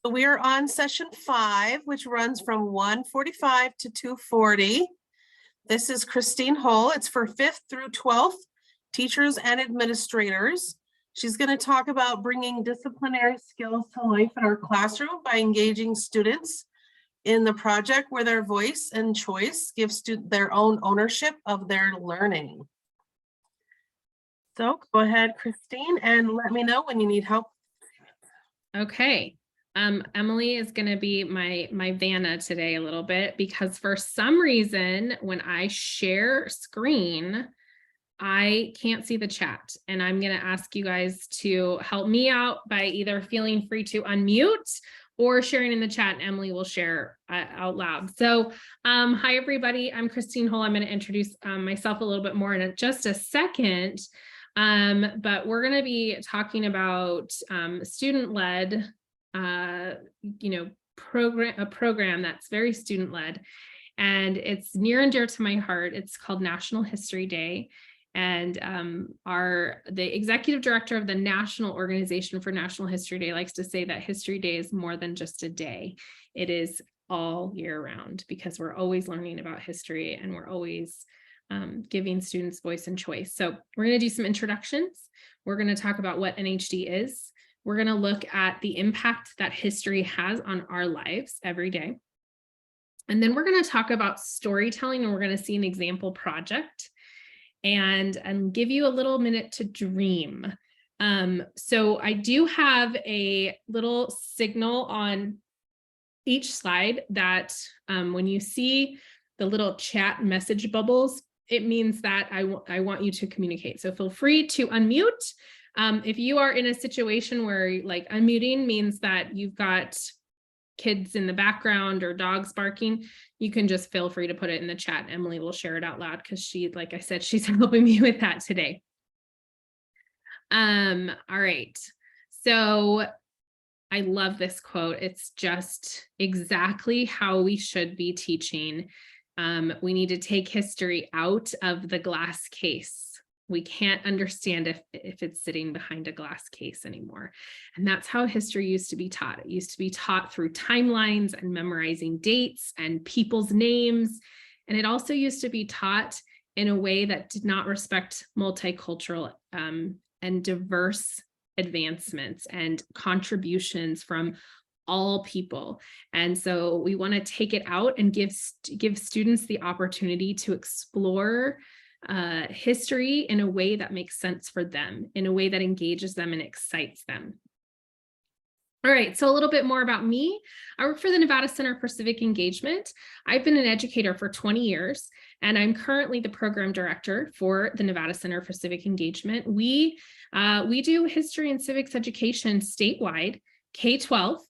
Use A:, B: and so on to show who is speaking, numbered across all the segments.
A: We are on session 5, which runs from 1:45 to 2:40. This is Christine Hull. It's for 5th through 12th teachers and administrators. She's going to talk about bringing disciplinary skills to life in our classroom by engaging students in the project where their voice and choice gives their own ownership of their learning. So go ahead, Christine, and let me know when you need help.
B: Okay. Emily is going to be my Vanna today a little bit, because for some reason, when I share screen, I can't see the chat, and I'm going to ask you guys to help me out by either feeling free to unmute or sharing in the chat, and Emily will share out loud. So hi, everybody. I'm Christine Hull. I'm going to introduce myself a little bit more in just a second. But we're going to be talking about student-led, program that's very student-led, and it's near and dear to my heart. It's called National History Day. And the executive director of the National Organization for National History Day likes to say that History Day is more than just a day. It is all year round, because we're always learning about history, and we're always giving students voice and choice. So we're going to do some introductions. We're going to talk about what NHD is. We're going to look at the impact that history has on our lives every day. And then we're going to talk about storytelling, and we're going to see an example project and give you a little minute to dream. So I do have a little signal on each slide that when you see the little chat message bubbles, it means that I want you to communicate. So feel free to unmute. If you are in a situation where like unmuting means that you've got kids in the background or dogs barking, you can just feel free to put it in the chat. Emily will share it out loud, because she, like I said, she's helping me with that today. All right. So I love this quote. It's just exactly how we should be teaching. We need to take history out of the glass case. We can't understand if it's sitting behind a glass case anymore. And that's how history used to be taught. It used to be taught through timelines and memorizing dates and people's names. And it also used to be taught in a way that did not respect multicultural and diverse advancements and contributions from all people. And so we want to take it out and give students the opportunity to explore history in a way that makes sense for them, in a way that engages them and excites them. All right, so a little bit more about me. I work for the Nevada Center for Civic Engagement. I've been an educator for 20 years, and I'm currently the program director for the Nevada Center for Civic Engagement. We do history and civics education statewide, K-12,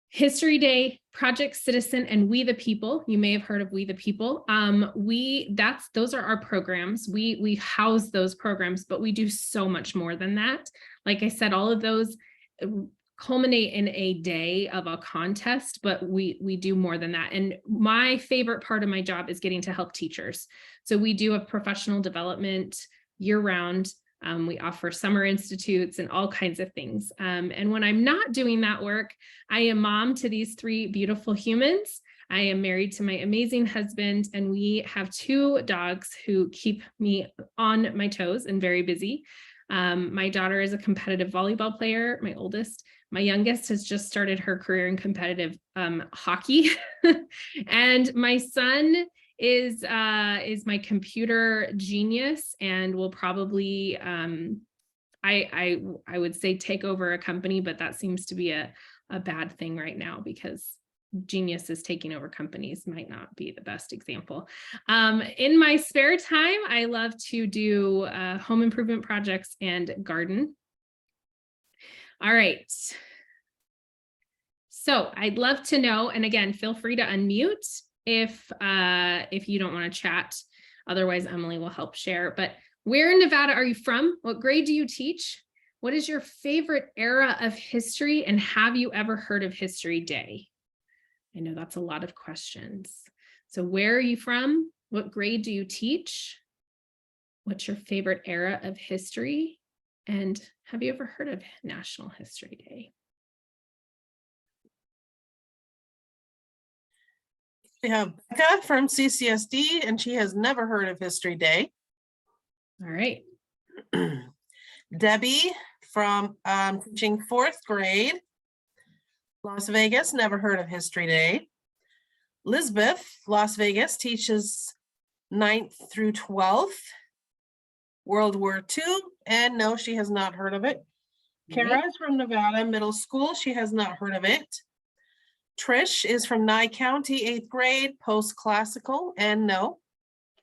B: History Day, Project Citizen, and We the People. You may have heard of We the People. Those are our programs. We house those programs, but we do so much more than that. Like I said, all of those culminate in a day of a contest, but we do more than that. And my favorite part of my job is getting to help teachers. So we do have professional development year-round. We offer summer institutes and all kinds of things. And when I'm not doing that work, I am mom to these 3 beautiful humans. I am married to my amazing husband, and we have 2 dogs who keep me on my toes and very busy. My daughter is a competitive volleyball player, my oldest. My youngest has just started her career in competitive hockey. And my son is my computer genius, and will probably I would say take over a company, but that seems to be a bad thing right now, because geniuses taking over companies might not be the best example. In my spare time, I love to do home improvement projects and garden. All right. So I'd love to know, and again, feel free to unmute if you don't want to chat. Otherwise, Emily will help share. But where in Nevada are you from? What grade do you teach? What is your favorite era of history? And have you ever heard of History Day? I know that's a lot of questions. So where are you from? What grade do you teach? What's your favorite era of history? And have you ever heard of National History Day?
A: We have Becca from CCSD, and she has never heard of History Day.
B: All right.
A: Debbie from teaching 4th grade, Las Vegas, never heard of History Day. Lisbeth, Las Vegas, teaches 9th through 12th, World War II, and no, she has not heard of it. Kara is from Nevada Middle School. She has not heard of it. Trish is from Nye County, 8th grade, post-classical, and no.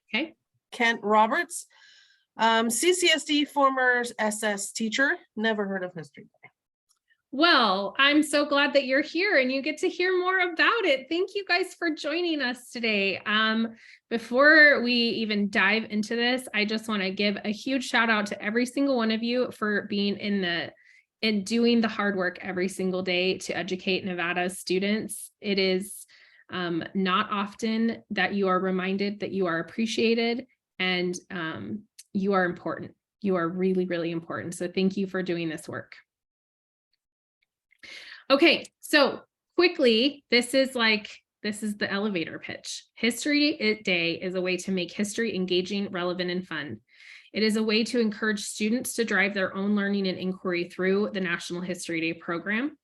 B: Okay.
A: Kent Roberts, CCSD, former SS teacher, never heard of History Day.
B: Well, I'm so glad that you're here and you get to hear more about it. Thank you guys for joining us today. Before we even dive into this, I just want to give a huge shout out to every single one of you for being in doing the hard work every single day to educate Nevada's students. It is not often that you are reminded that you are appreciated and you are important. You are really, really important. So thank you for doing this work. Okay, so quickly, this is the elevator pitch. History Day is a way to make history engaging, relevant, and fun. It is a way to encourage students to drive their own learning and inquiry through the National History Day program.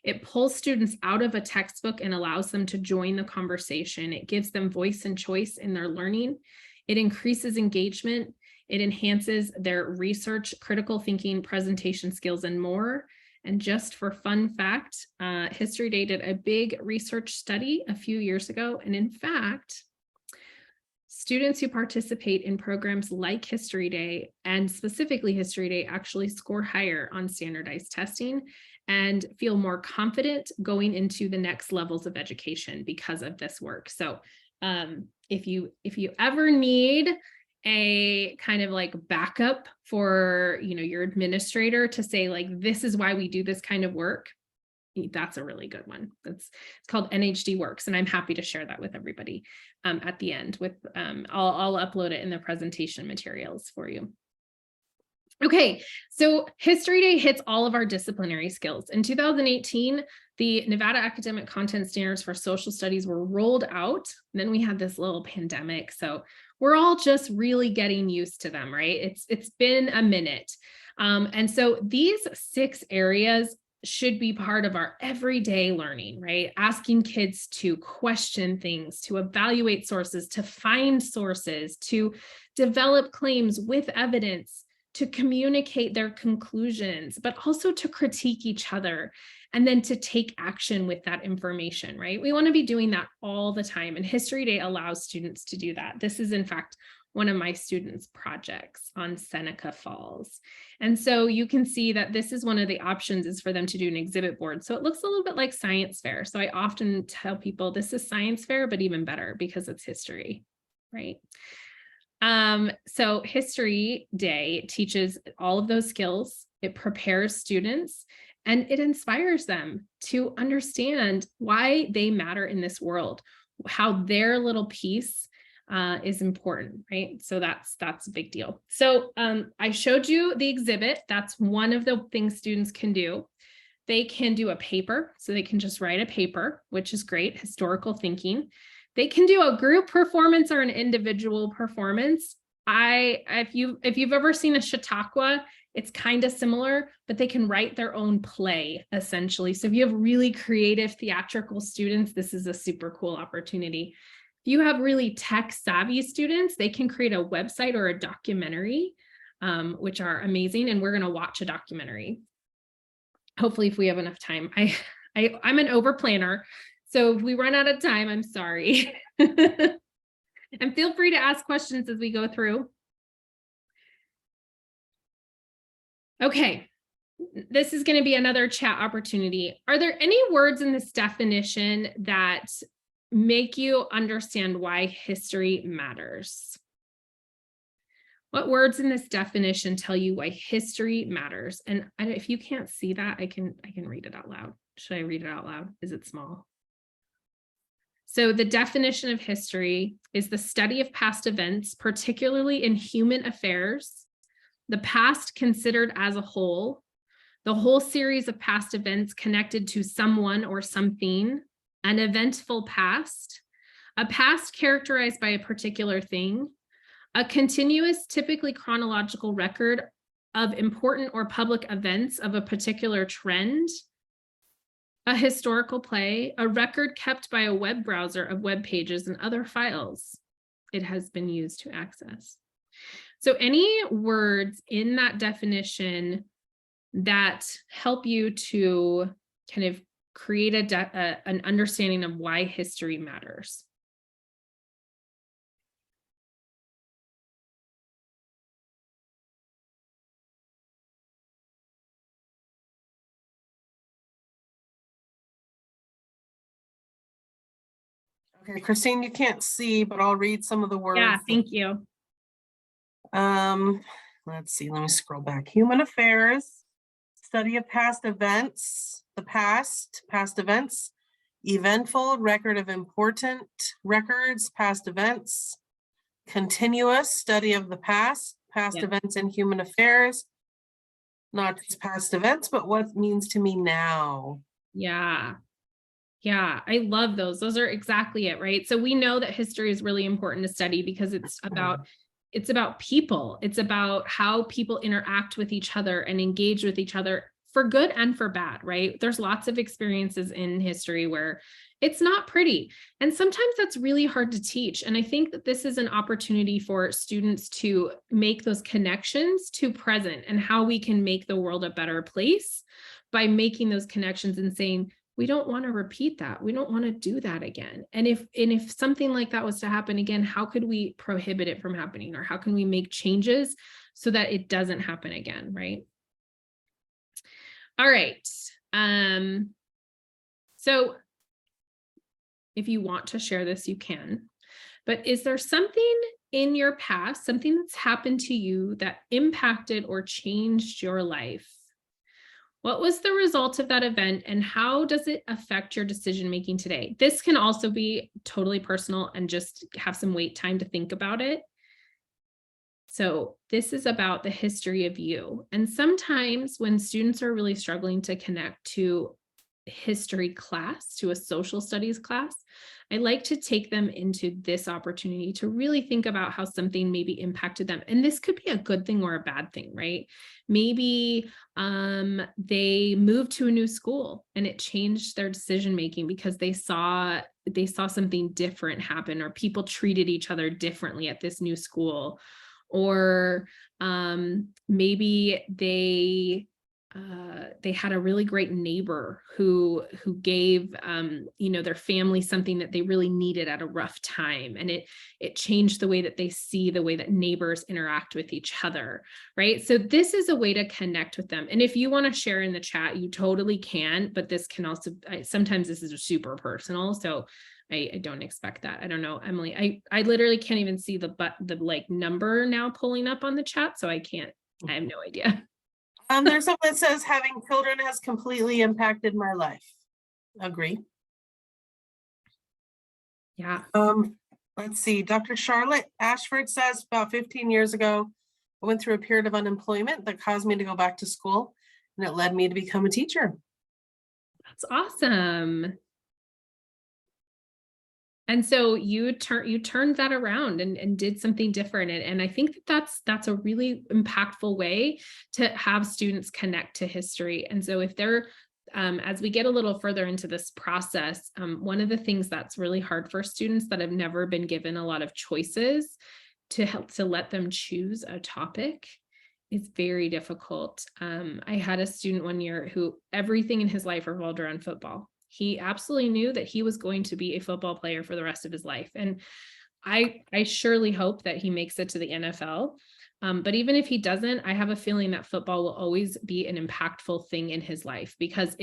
B: It pulls students out of a textbook and allows them to join the conversation. It gives them voice and choice in their learning. It increases engagement. It enhances their research, critical thinking, presentation skills, and more. And just for fun fact, History Day did a big research study a few years ago. And in fact, students who participate in programs like History Day and specifically History Day actually score higher on standardized testing and feel more confident going into the next levels of education because of this work. So if you ever need a kind of like backup for, your administrator to say like, this is why we do this kind of work, that's a really good one. It's called NHD Works, and I'm happy to share that with everybody at the end. I'll upload it in the presentation materials for you. Okay, so History Day hits all of our disciplinary skills. In 2018, the Nevada Academic Content Standards for Social Studies were rolled out. And then we had this little pandemic, so we're all just really getting used to them, right? It's been a minute. And so these 6 areas should be part of our everyday learning, right? Asking kids to question things, to evaluate sources, to find sources, to develop claims with evidence, to communicate their conclusions, but also to critique each other and then to take action with that information, right? We want to be doing that all the time, and History Day allows students to do that. This is, in fact, one of my students' projects on Seneca Falls. And so you can see that this is one of the options is for them to do an exhibit board. So it looks a little bit like science fair. So I often tell people this is science fair, but even better because it's history, right? So History Day teaches all of those skills. It prepares students and it inspires them to understand why they matter in this world, how their little piece is important, right? So that's a big deal. So I showed you the exhibit. That's one of the things students can do. They can do a paper, so they can just write a paper, which is great, historical thinking. They can do a group performance or an individual performance. If you've ever seen a Chautauqua, it's kind of similar, but they can write their own play, essentially. So if you have really creative theatrical students, this is a super cool opportunity. If you have really tech-savvy students, they can create a website or a documentary, which are amazing, and we're going to watch a documentary. Hopefully, if we have enough time. I'm an over-planner, so if we run out of time, I'm sorry. And feel free to ask questions as we go through. Okay, this is going to be another chat opportunity. Are there any words in this definition that make you understand why history matters? What words in this definition tell you why history matters? And if you can't see that, I can read it out loud. Should I read it out loud? Is it small? So the definition of history is the study of past events, particularly in human affairs, the past considered as a whole, the whole series of past events connected to someone or something, an eventful past, A past characterized by a particular thing, a continuous, typically chronological record of important or public events of a particular trend, a historical play, a record kept by a web browser of web pages and other files it has been used to access. So any words in that definition that help you to kind of create an understanding of why history matters.
A: Okay, Christine, you can't see, but I'll read some of the words.
B: Yeah, thank you.
A: Let's see, let me scroll back. Human affairs, study of past events, the past events, eventful, record of important records, past events, continuous, study of the past
B: Yep.
A: events in human affairs, not just past events, but what it means to me now.
B: Yeah. Yeah, I love those. Those are exactly it, right? So we know that history is really important to study because it's about people. It's about how people interact with each other and engage with each other for good and for bad, right? There's lots of experiences in history where it's not pretty. And sometimes that's really hard to teach. And I think that this is an opportunity for students to make those connections to present and how we can make the world a better place by making those connections and saying, we don't want to repeat that. We don't want to do that again. And if something like that was to happen again, how could we prohibit it from happening? Or how can we make changes so that it doesn't happen again, right? All right. So if you want to share this, you can. But is there something in your past, something that's happened to you that impacted or changed your life? What was the result of that event and how does it affect your decision-making today? This can also be totally personal and just have some wait time to think about it. So this is about the history of you. And sometimes when students are really struggling to connect to history class, to a social studies class, I like to take them into this opportunity to really think about how something maybe impacted them. And this could be a good thing or a bad thing, right? Maybe they moved to a new school and it changed their decision-making because they saw something different happen, or people treated each other differently at this new school. Or maybe they had a really great neighbor who gave their family something that they really needed at a rough time, and it changed the way that they see the way that neighbors interact with each other, right? So this is a way to connect with them. And if you want to share in the chat, you totally can, but this can also sometimes this is super personal, so I don't expect that. I don't know, Emily, I literally can't even see the like number now pulling up on the chat, so I have no idea.
A: There's something that says having children has completely impacted my life. Agree.
B: Yeah.
A: Let's see. Dr. Charlotte Ashford says about 15 years ago, I went through a period of unemployment that caused me to go back to school, and it led me to become a teacher.
B: That's awesome. And so you turned that around and did something different. And I think that's a really impactful way to have students connect to history. And so if they're, as we get a little further into this process, one of the things that's really hard for students that have never been given a lot of choices to help to let them choose a topic is very difficult. I had a student one year who everything in his life revolved around football. He absolutely knew that he was going to be a football player for the rest of his life. And I surely hope that he makes it to the NFL. But even if he doesn't, I have a feeling that football will always be an impactful thing in his life, because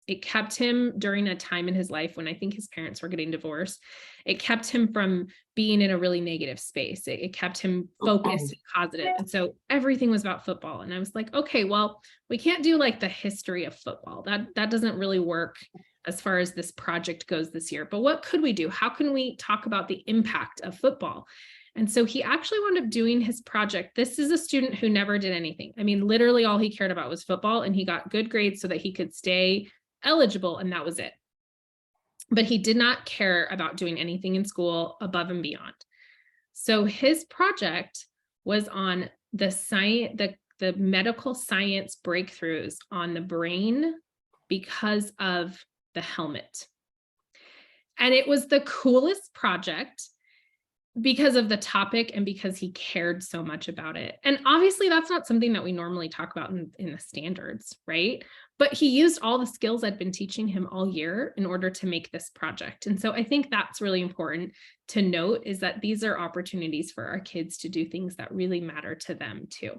B: it kept him during a time in his life when I think his parents were getting divorced. It kept him from being in a really negative space. It kept him focused and positive. And so everything was about football. And I was like, okay, well, we can't do like the history of football. That doesn't really work as far as this project goes this year. But what could we do? How can we talk about the impact of football? And so he actually wound up doing his project. This is a student who never did anything. I mean, literally all he cared about was football, and he got good grades so that he could stay eligible, and that was it. but he did not care about doing anything in school above and beyond. So his project was on the medical science breakthroughs on the brain because of the helmet. And it was the coolest project because of the topic and because he cared so much about it. And obviously that's not something that we normally talk about in the standards, right? But he used all the skills I'd been teaching him all year in order to make this project. And so I think that's really important to note, is that these are opportunities for our kids to do things that really matter to them too.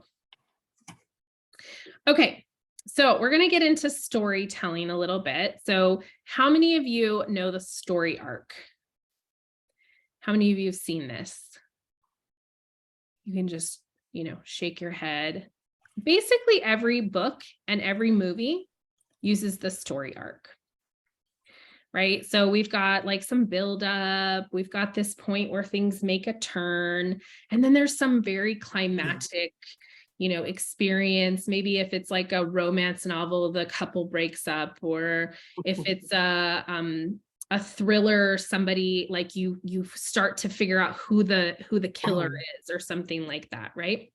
B: Okay, so we're going to get into storytelling a little bit. So how many of you know the story arc? How many of you have seen this? You can just, shake your head. Basically, every book and every movie uses the story arc, right? So we've got like some buildup. We've got this point where things make a turn. And then there's some very climactic, experience. Maybe if it's like a romance novel, the couple breaks up, or if it's a thriller, somebody like you start to figure out who the killer is or something like that, right?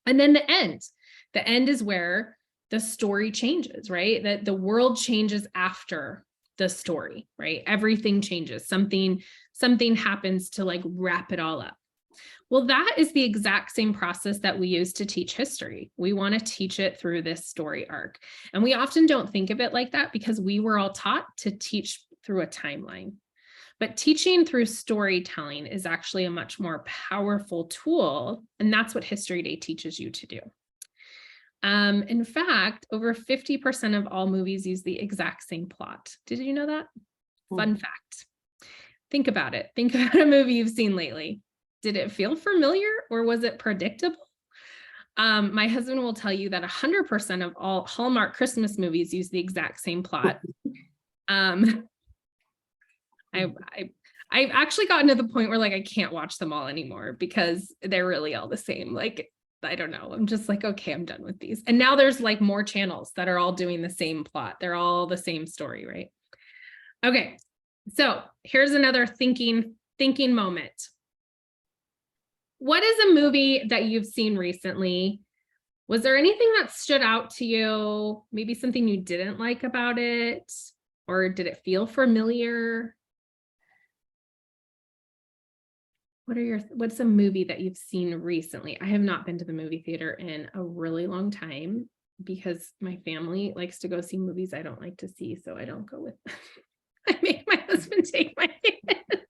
B: And then the end is where the story changes, right? That the world changes after the story, right? Everything changes. Something happens to like wrap it all up. Well, that is the exact same process that we use to teach history. We want to teach it through this story arc. And we often don't think of it like that because we were all taught to teach through a timeline. But teaching through storytelling is actually a much more powerful tool. And that's what History Day teaches you to do. In fact, over 50% of all movies use the exact same plot. Did you know that? Fun fact. Think about it. Think about a movie you've seen lately. Did it feel familiar or was it predictable? My husband will tell you that 100% of all Hallmark Christmas movies use the exact same plot. I've actually gotten to the point where like I can't watch them all anymore because they're really all the same. Like, I don't know. I'm just like, okay, I'm done with these. And now there's like more channels that are all doing the same plot. They're all the same story, right? Okay. So here's another thinking moment. What is a movie that you've seen recently? Was there anything that stood out to you? Maybe something you didn't like about it? Or did it feel familiar? What's a movie that you've seen recently? I have not been to the movie theater in a really long time because my family likes to go see movies I don't like to see, so I don't go with them. I make my husband take my kids.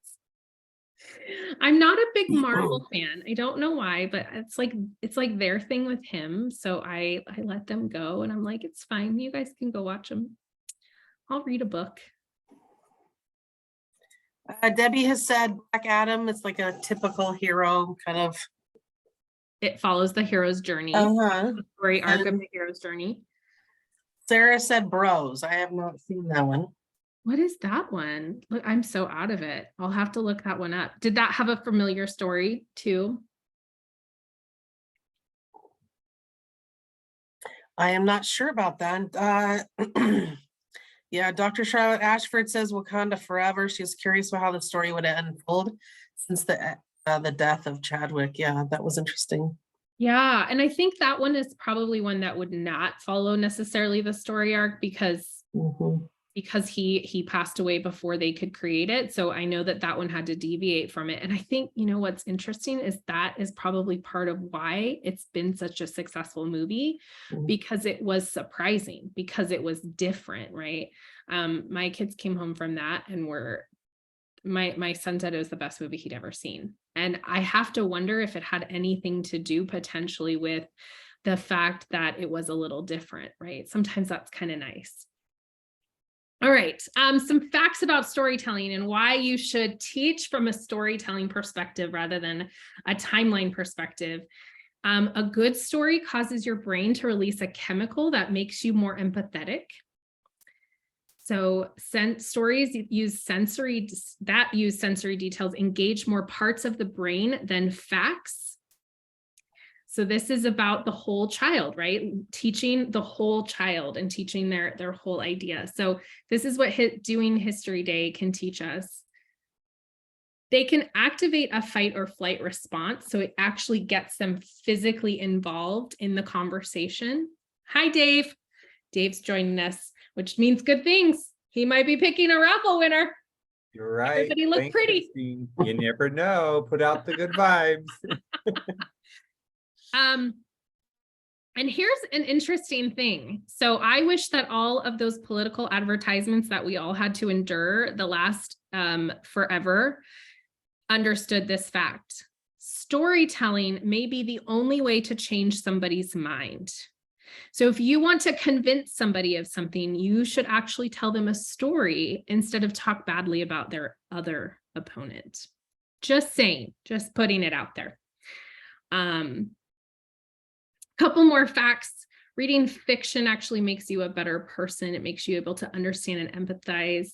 B: I'm not a big Marvel fan. I don't know why, but it's like their thing with him. So I let them go and I'm like, it's fine. You guys can go watch them. I'll read a book.
A: Debbie has said Black Adam is like a typical hero kind of.
B: It follows the hero's journey. The story arc of the hero's journey.
A: Sarah said Bros. I have not seen that one.
B: What is that one? Look, I'm so out of it. I'll have to look that one up. Did that have a familiar story too?
A: I am not sure about that. Yeah, Dr. Charlotte Ashford says Wakanda Forever. She was curious about how the story would unfold since the death of Chadwick. Yeah, that was interesting.
B: Yeah, and I think that one is probably one that would not follow necessarily the story arc because he passed away before they could create it. So I know that one had to deviate from it. And I think, what's interesting is that is probably part of why it's been such a successful movie, because it was surprising, because it was different, right? My kids came home from that and my son said it was the best movie he'd ever seen. And I have to wonder if it had anything to do potentially with the fact that it was a little different, right? Sometimes that's kind of nice. All right, some facts about storytelling and why you should teach from a storytelling perspective rather than a timeline perspective. A good story causes your brain to release a chemical that makes you more empathetic. So stories use sensory details engage more parts of the brain than facts. So this is about the whole child, right? Teaching the whole child and teaching their whole idea. So this is what doing History Day can teach us. They can activate a fight or flight response. So it actually gets them physically involved in the conversation. Hi, Dave. Dave's joining us, which means good things. He might be picking a raffle winner.
C: You're right.
B: Everybody look pretty.
C: Christine. You never know. Put out the good vibes.
B: And here's an interesting thing. So I wish that all of those political advertisements that we all had to endure the last forever understood this fact. Storytelling may be the only way to change somebody's mind. So if you want to convince somebody of something, you should actually tell them a story instead of talk badly about their other opponent. Just saying, just putting it out there. Couple more facts. Reading fiction actually makes you a better person. It makes you able to understand and empathize.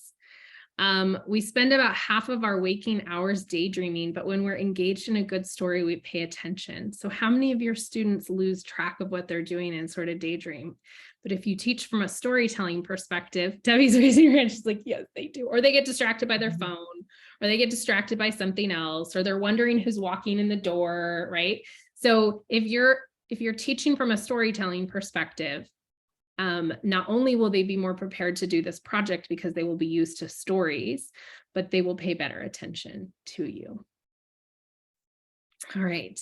B: We spend about half of our waking hours daydreaming, but when we're engaged in a good story, we pay attention. So how many of your students lose track of what they're doing and sort of daydream? But if you teach from a storytelling perspective, Debbie's raising her hand, she's like, yes, they do. Or they get distracted by their phone, or they get distracted by something else, or they're wondering who's walking in the door, right? So if you're teaching from a storytelling perspective, not only will they be more prepared to do this project because they will be used to stories, but they will pay better attention to you. All right.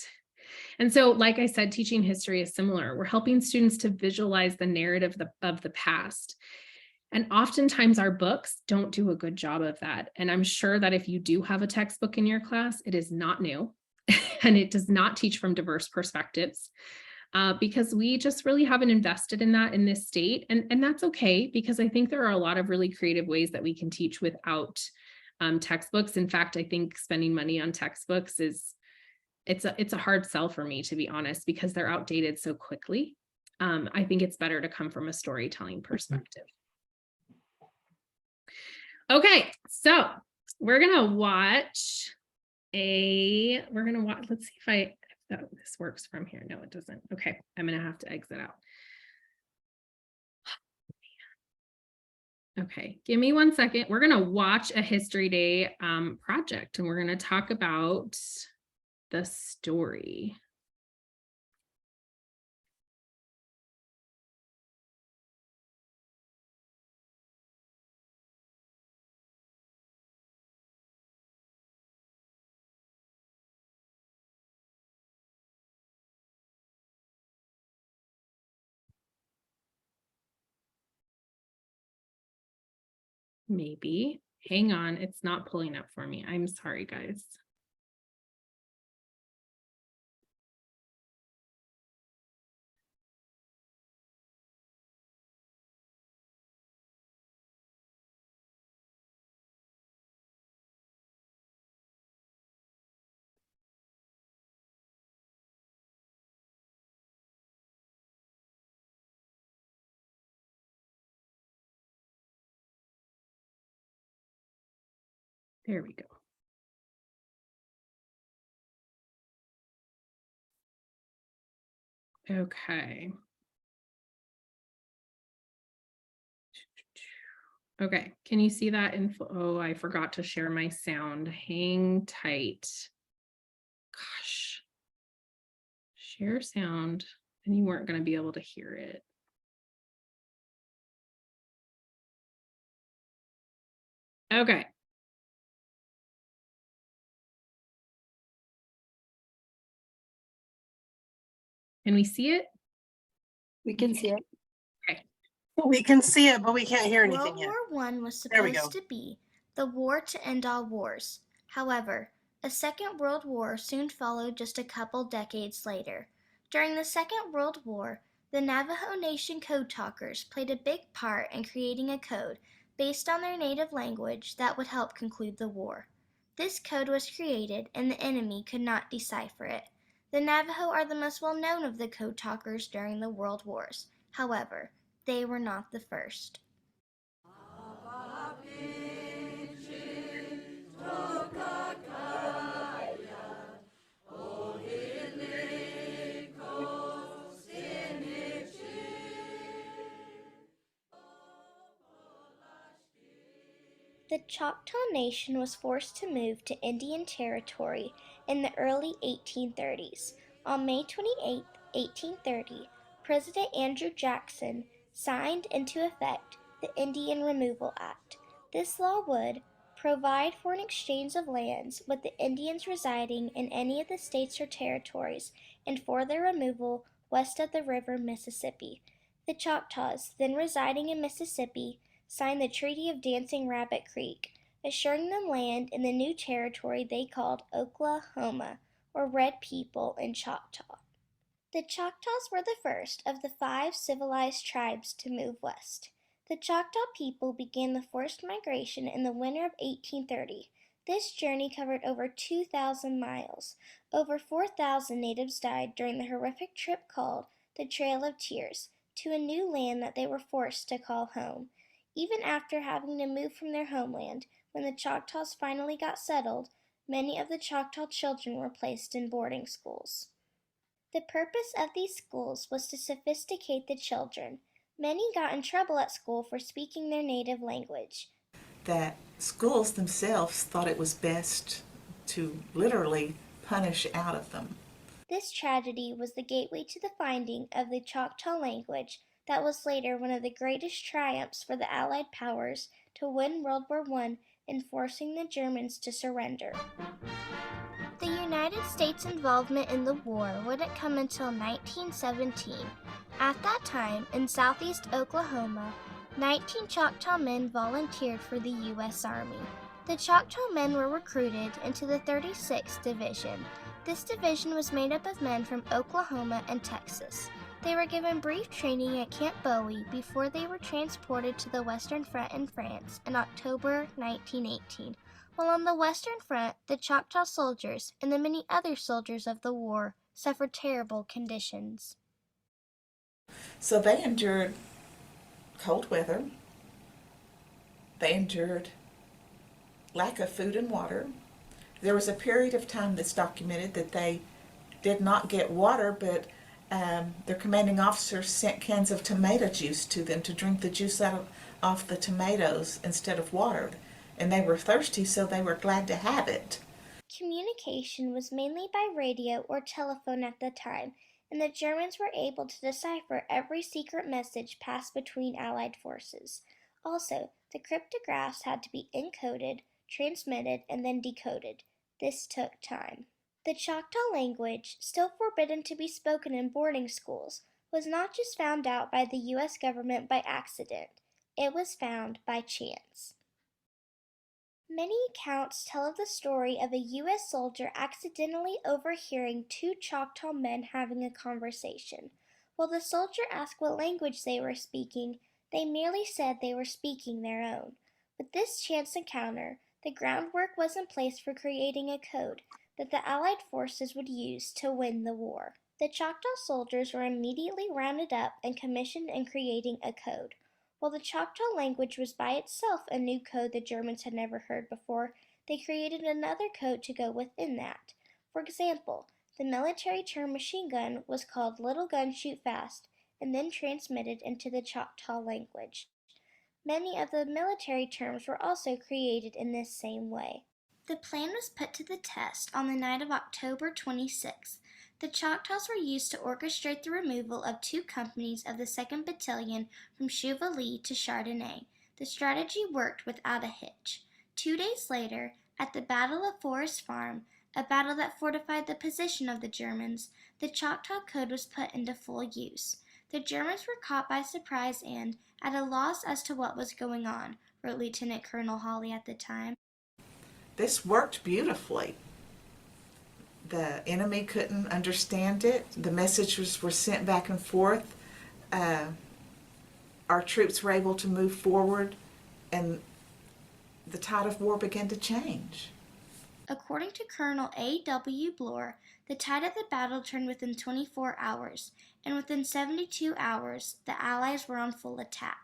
B: And so, like I said, teaching history is similar. We're helping students to visualize the narrative of the past. And oftentimes our books don't do a good job of that. And I'm sure that if you do have a textbook in your class, it is not new and it does not teach from diverse perspectives. Because we just really haven't invested in that in this state. And that's okay, because I think there are a lot of really creative ways that we can teach without textbooks. In fact, I think spending money on textbooks it's a hard sell for me, to be honest, because they're outdated so quickly. I think it's better to come from a storytelling perspective. Okay, so we're gonna watch, let's see if this works from here. No, it doesn't. Okay, I'm gonna have to exit out. Okay, give me 1 second. We're gonna watch a History Day project, and we're gonna talk about the story. Maybe. Hang on, it's not pulling up for me. I'm sorry, guys. There we go. Okay. Okay, can you see that info? Oh, I forgot to share my sound. Hang tight. Gosh. Share sound, and you weren't going to be able to hear it. Okay. Can we see it?
D: We can see it.
B: Okay.
A: We can see it, but we can't hear anything
D: World
A: yet.
D: War I was
A: There we
D: supposed
A: go.
D: to be the war to end all wars. However, a Second World War soon followed just a couple decades later. During the Second World War, the Navajo Nation code talkers played a big part in creating a code based on their native language that would help conclude the war. This code was created and the enemy could not decipher it. The Navajo are the most well-known of the code talkers during the World Wars. However, they were not the first. The Choctaw Nation was forced to move to Indian Territory in the early 1830s. On May 28, 1830, President Andrew Jackson signed into effect the Indian Removal Act. This law would provide for an exchange of lands with the Indians residing in any of the states or territories and for their removal west of the river Mississippi. The Choctaws, then residing in Mississippi, signed the Treaty of Dancing Rabbit Creek, assuring them land in the new territory they called Oklahoma, or Red People in Choctaw. The Choctaws were the first of the 5 civilized tribes to move west. The Choctaw people began the forced migration in the winter of 1830. This journey covered over 2,000 miles. Over 4,000 natives died during the horrific trip called the Trail of Tears to a new land that they were forced to call home. Even after having to move from their homeland, when the Choctaws finally got settled, many of the Choctaw children were placed in boarding schools. The purpose of these schools was to sophisticate the children. Many got in trouble at school for speaking their native language.
E: That schools themselves thought it was best to literally punish out of them.
D: This tragedy was the gateway to the finding of the Choctaw language that was later one of the greatest triumphs for the Allied powers to win World War I in forcing the Germans to surrender. The United States' involvement in the war wouldn't come until 1917. At that time, in southeast Oklahoma, 19 Choctaw men volunteered for the U.S. Army. The Choctaw men were recruited into the 36th Division. This division was made up of men from Oklahoma and Texas. They were given brief training at Camp Bowie before they were transported to the Western Front in France in October 1918. While on the Western Front, the Choctaw soldiers and the many other soldiers of the war suffered terrible conditions.
E: So they endured cold weather. They endured lack of food and water. There was a period of time that's documented that they did not get water, but their commanding officer sent cans of tomato juice to them to drink the juice off the tomatoes instead of water. And they were thirsty, so they were glad to have it.
D: Communication was mainly by radio or telephone at the time, and the Germans were able to decipher every secret message passed between Allied forces. Also, the cryptographs had to be encoded, transmitted, and then decoded. This took time. The Choctaw language, still forbidden to be spoken in boarding schools, was not just found out by the U.S. government by accident. It was found by chance. Many accounts tell of the story of a U.S. soldier accidentally overhearing 2 Choctaw men having a conversation. While the soldier asked what language they were speaking, they merely said they were speaking their own. With this chance encounter, the groundwork was in place for creating a code that the Allied forces would use to win the war. The Choctaw soldiers were immediately rounded up and commissioned in creating a code. While the Choctaw language was by itself a new code the Germans had never heard before, they created another code to go within that. For example, the military term machine gun was called Little Gun Shoot Fast and then transmitted into the Choctaw language. Many of the military terms were also created in this same way. The plan was put to the test on the night of October 26th. The Choctaws were used to orchestrate the removal of 2 companies of the 2nd Battalion from Chauvelin to Chardonnay. The strategy worked without a hitch. 2 days later, at the Battle of Forest Farm, a battle that fortified the position of the Germans, the Choctaw Code was put into full use. The Germans were caught by surprise and at a loss as to what was going on, wrote Lieutenant Colonel Hawley at the time.
E: This worked beautifully. The enemy couldn't understand it. The messages were sent back and forth. Our troops were able to move forward, and the tide of war began to change.
D: According to Colonel A.W. Bloor, the tide of the battle turned within 24 hours, and within 72 hours, the Allies were on full attack.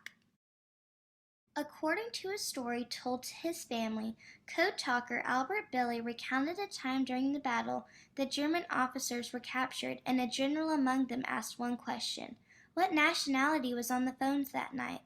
D: According to a story told to his family, code talker Albert Billy recounted a time during the battle that German officers were captured and a general among them asked one question: what nationality was on the phones that night?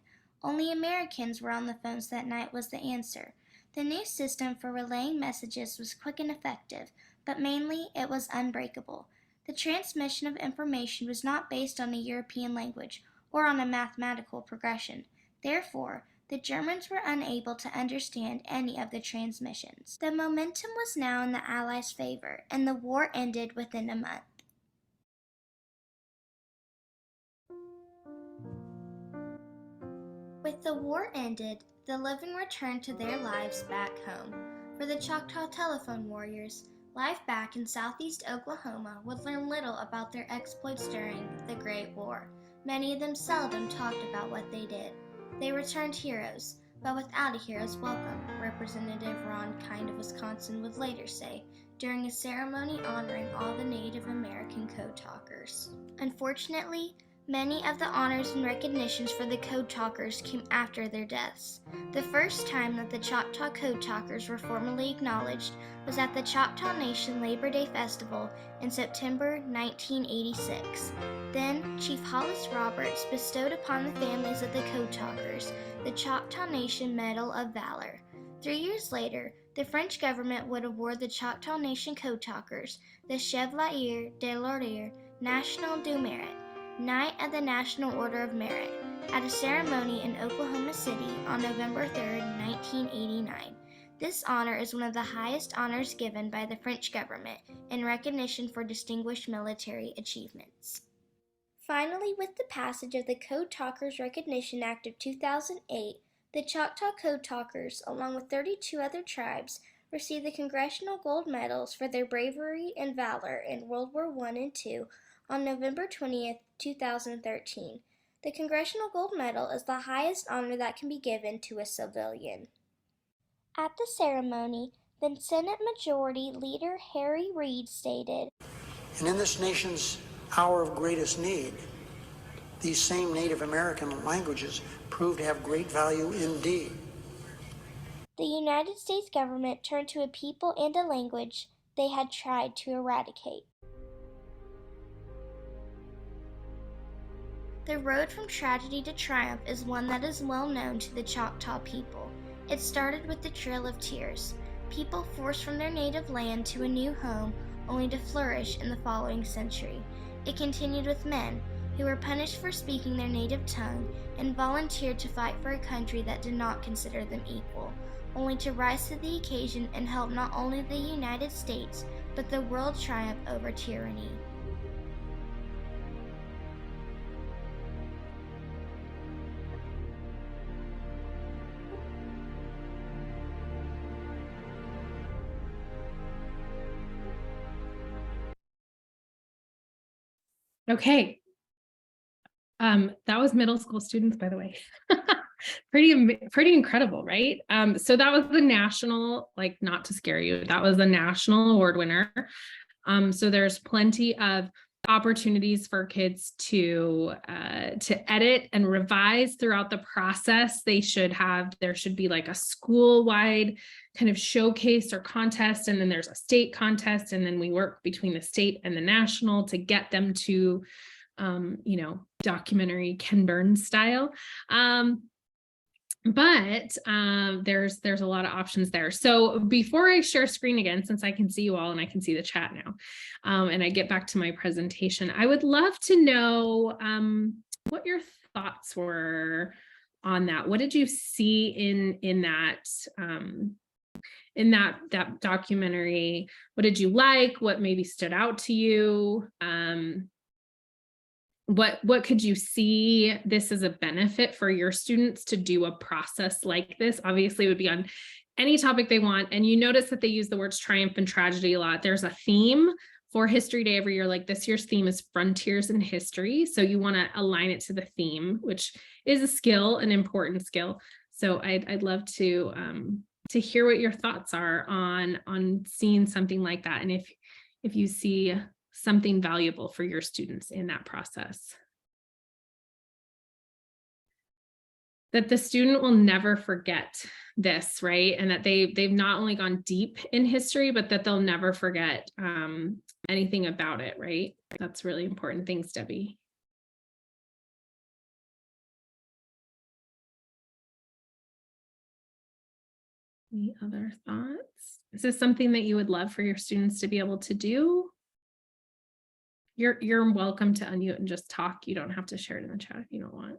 D: Only Americans were on the phones that night was the answer. The new system for relaying messages was quick and effective, but mainly it was unbreakable. The transmission of information was not based on a European language or on a mathematical progression. Therefore, the Germans were unable to understand any of the transmissions. The momentum was now in the Allies' favor, and the war ended within a month. With the war ended, the living returned to their lives back home. For the Choctaw Telephone Warriors, life back in southeast Oklahoma would learn little about their exploits during the Great War. Many of them seldom talked about what they did. They returned heroes, but without a hero's welcome, Representative Ron Kind of Wisconsin would later say, during a ceremony honoring all the Native American code talkers. Unfortunately, many of the honors and recognitions for the code talkers came after their deaths. The first time that the Choctaw code talkers were formally acknowledged was at the Choctaw Nation Labor Day Festival in September 1986. Then, Chief Hollis Roberts bestowed upon the families of the code talkers the Choctaw Nation Medal of Valor. 3 years later, the French government would award the Choctaw Nation code talkers the Chevalier de Laurier National du Merit, Knight of the National Order of Merit, at a ceremony in Oklahoma City on November 3, 1989. This honor is one of the highest honors given by the French government in recognition for distinguished military achievements. Finally, with the passage of the Code Talkers Recognition Act of 2008, the Choctaw Code Talkers, along with 32 other tribes, received the Congressional Gold Medals for their bravery and valor in World War I and II on November 20th, 2013. The Congressional Gold Medal is the highest honor that can be given to a civilian. At the ceremony, the Senate Majority Leader Harry Reid stated,
F: "And in this nation's hour of greatest need, these same Native American languages prove to have great value indeed."
D: The United States government turned to a people and a language they had tried to eradicate. The road from tragedy to triumph is one that is well known to the Choctaw people. It started with the Trail of Tears, people forced from their native land to a new home only to flourish in the following century. It continued with men who were punished for speaking their native tongue and volunteered to fight for a country that did not consider them equal, only to rise to the occasion and help not only the United States, but the world triumph over tyranny.
B: Okay. That was middle school students, by the way. Pretty incredible, right? So that was the national, like, not to scare you, that was the national award winner. So there's plenty of opportunities for kids to edit and revise throughout the process. There should be like a school-wide kind of showcase or contest, and then there's a state contest, and then we work between the state and the national to get them to documentary Ken Burns style. But there's a lot of options there. So before I share screen again, since I can see you all and I can see the chat now, and I get back to my presentation, I would love to know what your thoughts were on that. What did you see in that documentary? What did you like? What maybe stood out to you? What could you see this as a benefit for your students to do a process like this? Obviously, it would be on any topic they want. And you notice that they use the words triumph and tragedy a lot. There's a theme for History Day every year. Like this year's theme is Frontiers in History. So you want to align it to the theme, which is a skill, an important skill. So I'd love to hear what your thoughts are on seeing something like that. And if you see something valuable for your students in that process. That the student will never forget this, right? And that they've not only gone deep in history, but that they'll never forget anything about it, right? That's really important. Thanks, Debbie. Any other thoughts? Is this something that you would love for your students to be able to do? You're welcome to unmute and just talk. You don't have to share it in the chat if you don't want.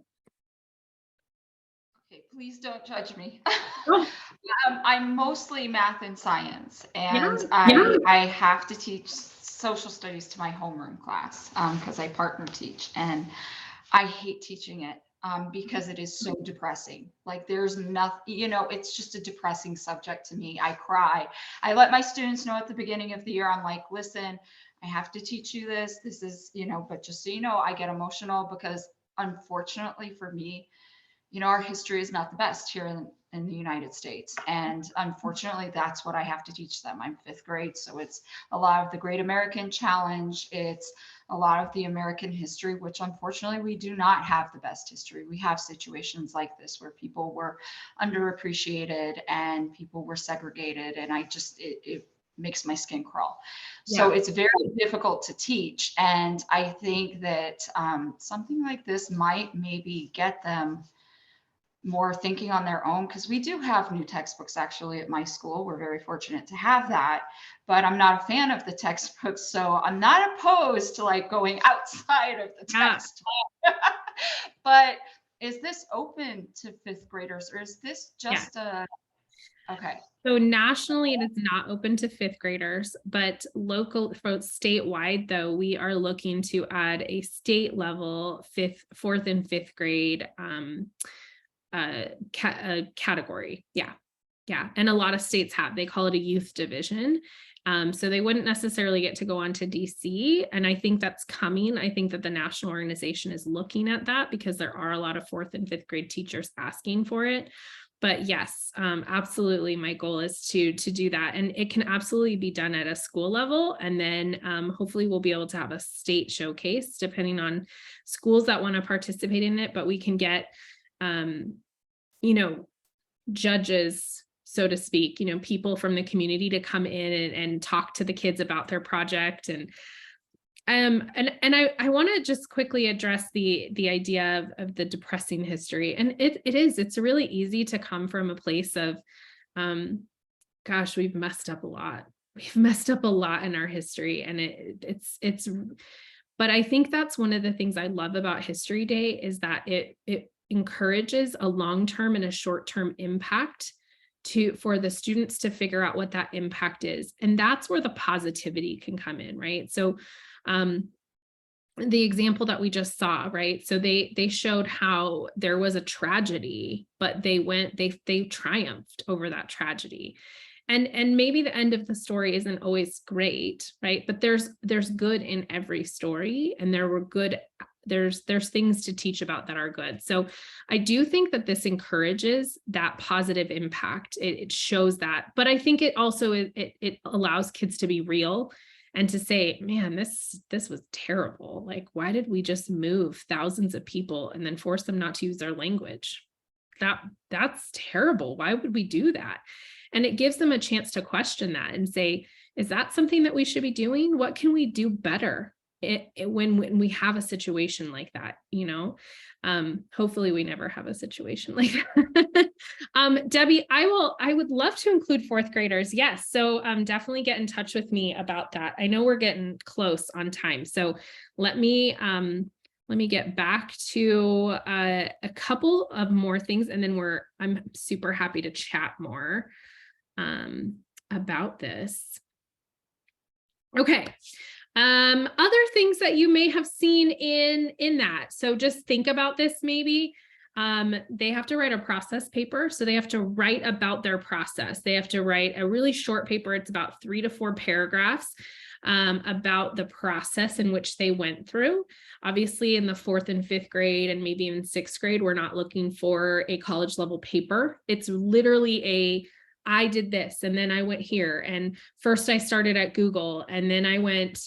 G: Okay, please don't judge me.
B: Oh.
G: I'm mostly math and science, and
B: Yeah.
G: I have to teach social studies to my homeroom class because I partner teach, and I hate teaching it because it is so depressing. Like there's nothing, it's just a depressing subject to me. I cry. I let my students know at the beginning of the year, I'm like, listen, I have to teach you this. This is, but just so you know, I get emotional because unfortunately for me, our history is not the best here in the United States. And unfortunately, that's what I have to teach them. I'm 5th grade, so it's a lot of the Great American Challenge. It's a lot of the American history, which unfortunately we do not have the best history. We have situations like this where people were underappreciated and people were segregated. And it makes my skin crawl. So it's very difficult to teach. And I think that something like this might maybe get them more thinking on their own, because we do have new textbooks actually at my school. We're very fortunate to have that, but I'm not a fan of the textbooks. So I'm not opposed to like going outside of the text. But is this open to 5th graders, or is this just okay?
B: So nationally, it is not open to 5th graders, but statewide, though, we are looking to add a state level 4th and 5th grade category. Yeah. And a lot of states they call it a youth division. So they wouldn't necessarily get to go on to DC. And I think that's coming. I think that the national organization is looking at that because there are a lot of 4th and 5th grade teachers asking for it. But yes, absolutely. My goal is to do that. And it can absolutely be done at a school level. And then hopefully we'll be able to have a state showcase depending on schools that want to participate in it. But we can get judges, so to speak, people from the community to come in and talk to the kids about their project. And I want to just quickly address the idea of the depressing history. And it's really easy to come from a place of, gosh, we've messed up a lot. We've messed up a lot in our history. And but I think that's one of the things I love about History Day is that it encourages a long-term and a short-term impact for the students to figure out what that impact is. And that's where the positivity can come in, right? So the example that we just saw, right? So they showed how there was a tragedy, but they triumphed over that tragedy. And maybe the end of the story isn't always great, right? But there's good in every story, and there's things to teach about that are good. So I do think that this encourages that positive impact. It shows that, but I think it also it allows kids to be real and to say, man, this was terrible. Like, why did we just move thousands of people and then force them not to use their language? That's terrible. Why would we do that? And it gives them a chance to question that and say, is that something that we should be doing? What can we do better when we have a situation like that? Hopefully we never have a situation like that. Debbie, I would love to include 4th graders. Yes. So definitely get in touch with me about that. I know we're getting close on time. So let me get back to a couple of more things, and then I'm super happy to chat more about this. Okay. Other things that you may have seen in that. So just think about this maybe. They have to write a process paper. So they have to write about their process. They have to write a really short paper. It's about 3 to 4 paragraphs about the process in which they went through. Obviously in the 4th and 5th grade and maybe even 6th grade, we're not looking for a college level paper. It's literally I did this, and then I went here, and first I started at Google, and then I went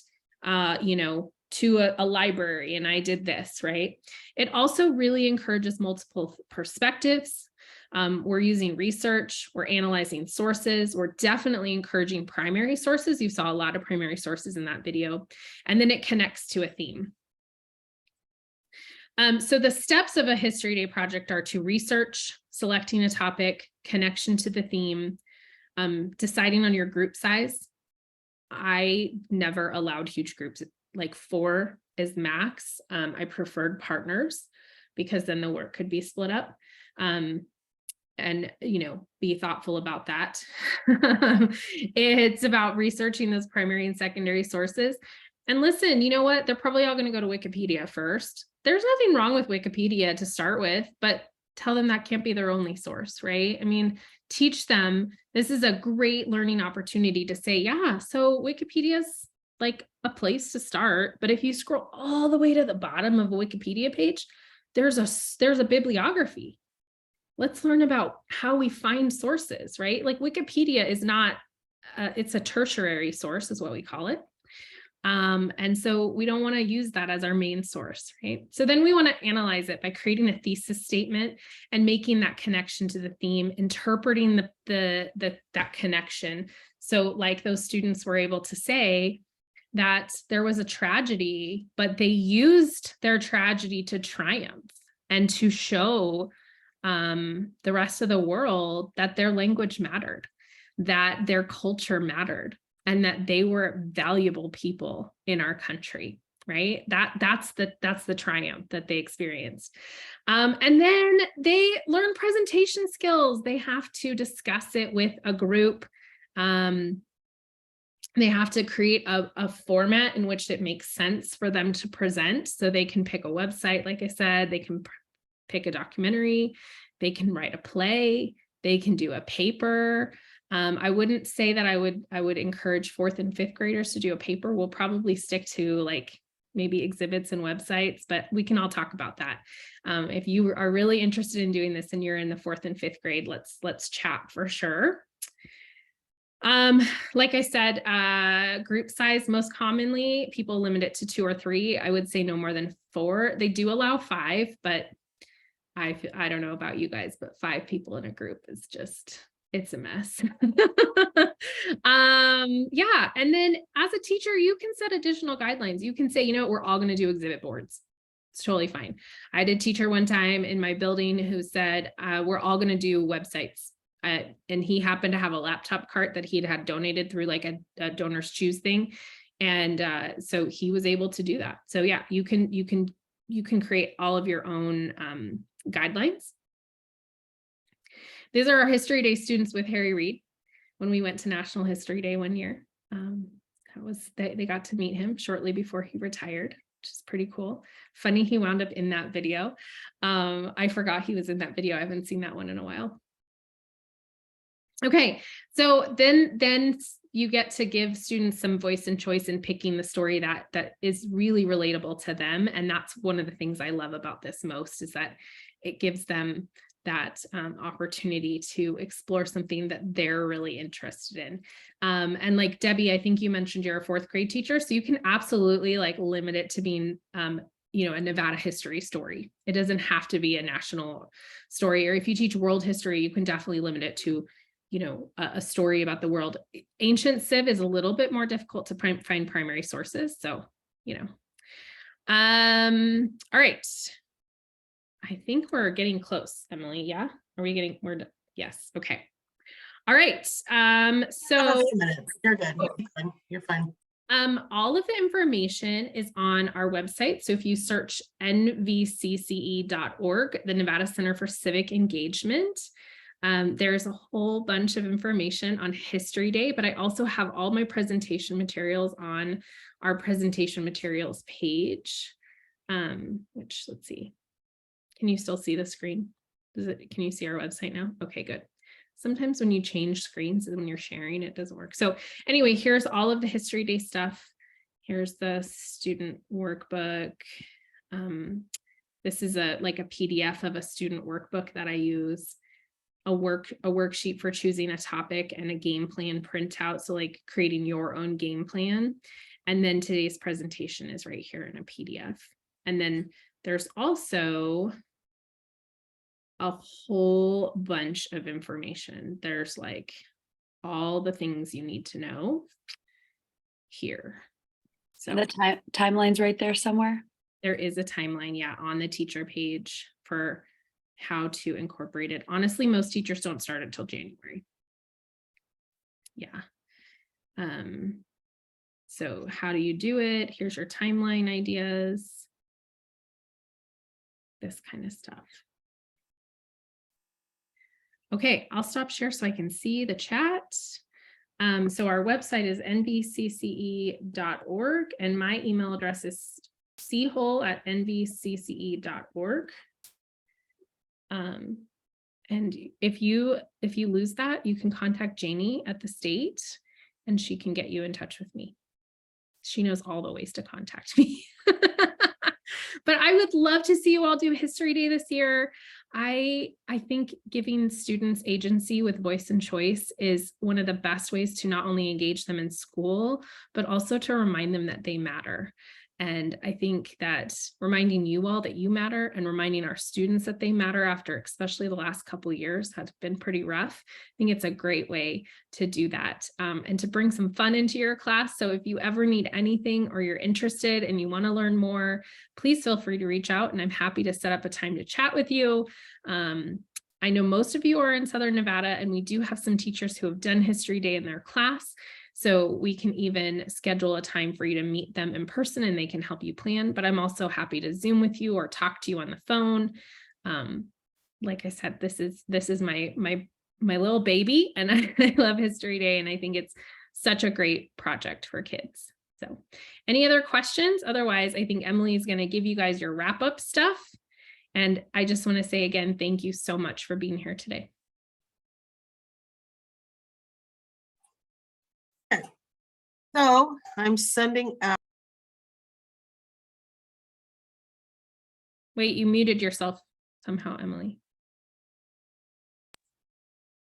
B: to a library and I did this, right? It also really encourages multiple perspectives. We're using research, we're analyzing sources, we're definitely encouraging primary sources. You saw a lot of primary sources in that video, and then it connects to a theme. So the steps of a History Day project are to research, selecting a topic, connection to the theme, Deciding on your group size. I never allowed huge groups, like 4 is max. I preferred partners because then the work could be split up. And, be thoughtful about that. It's about researching those primary and secondary sources. And listen, you know what? They're probably all going to go to Wikipedia first. There's nothing wrong with Wikipedia to start with, but tell them that can't be their only source, right? I mean, teach them. This is a great learning opportunity to say, yeah, so Wikipedia's like a place to start. But if you scroll all the way to the bottom of a Wikipedia page, there's a bibliography. Let's learn about how we find sources, right? Like Wikipedia is not, it's a tertiary source is what we call it. And so we don't want to use that as our main source, right? So then we want to analyze it by creating a thesis statement and making that connection to the theme, interpreting that connection. So like those students were able to say that there was a tragedy, but they used their tragedy to triumph and to show the rest of the world that their language mattered, that their culture mattered, and that they were valuable people in our country, right? That's the triumph that they experienced. And then they learn presentation skills. They have to discuss it with a group. They have to create a format in which it makes sense for them to present. So they can pick a website, like I said, they can pick a documentary, they can write a play, they can do a paper. I wouldn't say that I would encourage 4th and 5th graders to do a paper. We'll probably stick to like maybe exhibits and websites, but we can all talk about that. If you are really interested in doing this and you're in the 4th and 5th grade, let's chat for sure. Like I said, group size, most commonly people limit it to 2 or 3. I would say no more than 4. They do allow 5, but I don't know about you guys, but 5 people in a group is just, it's a mess. Yeah. And then as a teacher, you can set additional guidelines. You can say, we're all going to do exhibit boards. It's totally fine. I had a teacher one time in my building who said, we're all going to do websites. And he happened to have a laptop cart that he'd had donated through like a donor's choose thing. And so he was able to do that. So yeah, you can create all of your own guidelines. These are our History Day students with Harry Reid when we went to National History Day one year. They got to meet him shortly before he retired, which is pretty cool. Funny, he wound up in that video. I forgot he was in that video. I haven't seen that one in a while. Okay, so then you get to give students some voice and choice in picking the story that is really relatable to them. And that's one of the things I love about this most, is that it gives them that opportunity to explore something that they're really interested in. And like Debbie, I think you mentioned you're a 4th grade teacher, so you can absolutely like limit it to being a Nevada history story. It doesn't have to be a national story. Or if you teach world history, you can definitely limit it to a story about the world. Ancient Civ is a little bit more difficult to find primary sources. So, all right. I think we're getting close, Emily. Yeah. Are we getting, yes. Okay. All right. So
A: a few minutes. You're good. You're fine.
B: All of the information is on our website. So if you search nvcce.org, the Nevada Center for Civic Engagement, there's a whole bunch of information on History Day, but I also have all my presentation materials on our presentation materials page, which, let's see, can you still see the screen? Can you see our website now? Okay, good. Sometimes when you change screens and when you're sharing, it doesn't work. So anyway, here's all of the History Day stuff. Here's the student workbook. This is like a PDF of a student workbook that I use. A worksheet for choosing a topic, and a game plan printout. So like creating your own game plan. And then today's presentation is right here in a PDF. And then there's also a whole bunch of information. There's like all the things you need to know here. So
H: and the timeline's right there somewhere.
B: There is a timeline, yeah, on the teacher page for how to incorporate it. Honestly, most teachers don't start until January. Yeah. So how do you do it? Here's your timeline ideas. This kind of stuff. Okay, I'll stop share so I can see the chat. So our website is nvcce.org and my email address is chole@nvcce.org. And if you lose that, you can contact Janie at the state and she can get you in touch with me. She knows all the ways to contact me. But I would love to see you all do History Day this year. I think giving students agency with voice and choice is one of the best ways to not only engage them in school, but also to remind them that they matter. And I think that reminding you all that you matter and reminding our students that they matter after especially the last couple of years has been pretty rough. I think it's a great way to do that and to bring some fun into your class. So if you ever need anything or you're interested and you want to learn more, please feel free to reach out and I'm happy to set up a time to chat with you. I know most of you are in Southern Nevada and we do have some teachers who have done History Day in their class. So we can even schedule a time for you to meet them in person and they can help you plan, but I'm also happy to Zoom with you or talk to you on the phone. Like I said, this is my little baby and I love History Day and I think it's such a great project for kids. So any other questions? Otherwise, I think Emily is going to give you guys your wrap up stuff. And I just want to say again, thank you so much for being here today.
A: So I'm sending out.
B: Wait, you muted yourself somehow, Emily.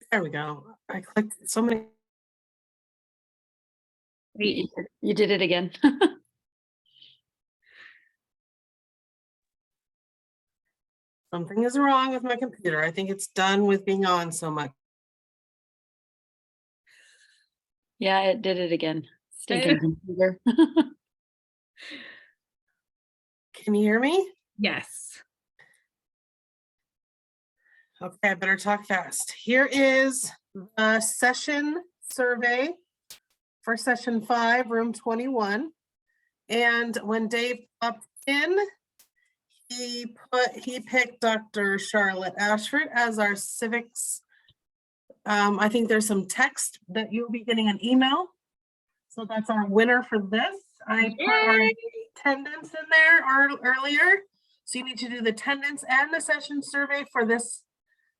A: There we go. I clicked so many.
B: Wait.
H: You did it again.
A: Something is wrong with my computer. I think it's done with being on so much.
H: Yeah, it did it again. Stinking computer.
A: Can you hear me?
B: Yes.
A: Okay, I better talk fast. Here is the session survey for session 5, room 21. And when Dave popped in, he picked Dr. Charlotte Ashford as our civics. I think there's some text that you'll be getting an email. So that's our winner for this. I put our attendance in there earlier. So you need to do the attendance and the session survey for this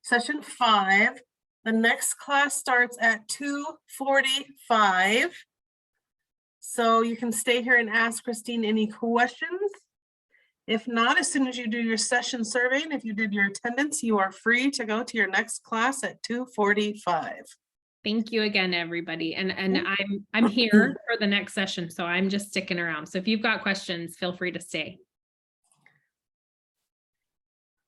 A: session 5. The next class starts at 2:45. So you can stay here and ask Christine any questions. If not, as soon as you do your session survey and if you did your attendance, you are free to go to your next class at 2:45.
B: Thank you again, everybody. And I'm here for the next session, so I'm just sticking around. So if you've got questions, feel free to stay.